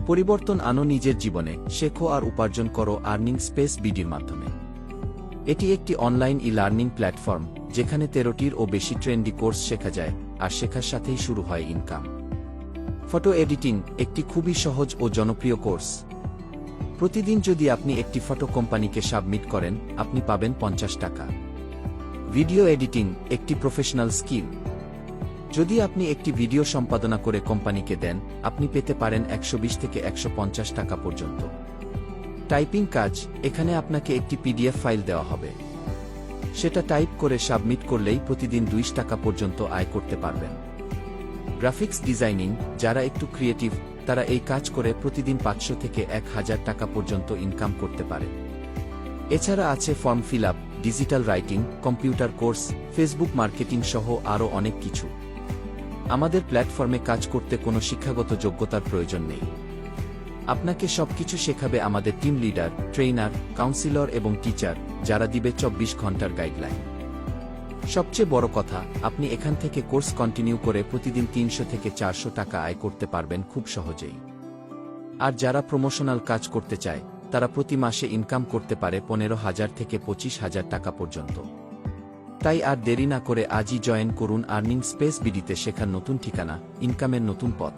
পরিবর্তন আনো নিজের জীবনে, শেখো আর উপার্জন করো আর্নিং স্পেস বিডির মাধ্যমে। এটি একটি অনলাইন ই-লার্নিং প্ল্যাটফর্ম যেখানে 13টির ও বেশি ট্রেন্ডি কোর্স শেখা যায়, আর শেখার সাথেই শুরু হয় ইনকাম। ফটো এডিটিং একটি খুবই সহজ ও জনপ্রিয় কোর্স। প্রতিদিন যদি আপনি একটি ফটো কোম্পানিকে সাবমিট করেন, আপনি পাবেন 50 টাকা। ভিডিও এডিটিং একটি প্রফেশনাল স্কিল। যদি আপনি একটি ভিডিও সম্পাদনা করে কোম্পানিকে দেন, আপনি পেতে পারেন 120 থেকে 150 টাকা পর্যন্ত। টাইপিং কাজ, এখানে আপনাকে একটি পিডিএফ ফাইল দেওয়া হবে। সেটা টাইপ করে সাবমিট করলেই প্রতিদিন 20 টাকা পর্যন্ত আয় করতে পারবেন। গ্রাফিক্স ডিজাইনিং, যারা একটু ক্রিয়েটিভ তারা এই কাজ করে প্রতিদিন 500 থেকে 1000 টাকা পর্যন্ত ইনকাম করতে পারে। এছাড়া আছে form fill up, digital writing, computer course, Facebook marketing সহ আরও অনেক কিছু। আমাদের প্ল্যাটফর্মে কাজ করতে কোনো শিক্ষাগত যোগ্যতার প্রয়োজন নেই। আপনাকে সবকিছু শেখাবে আমাদের টিম লিডার, ট্রেইনার, কাউন্সিলর এবং টিচার, যারা দিবে 24 ঘন্টার গাইডলাইন। সবচেয়ে বড় কথা, আপনি এখান থেকে কোর্স কন্টিনিউ করে প্রতিদিন 300 থেকে 400 টাকা আয় করতে পারবেন খুব সহজেই। আর যারা প্রমোশনাল কাজ করতে চায়, তারা প্রতি মাসে ইনকাম করতে পারে 15,000 থেকে 25,000 টাকা পর্যন্ত। তাই আর দেরি না করে আজই জয়েন করুন আর্নিং স্পেস বিডিতে, শেখার নতুন ঠিকানা, ইনকামের নতুন পথ।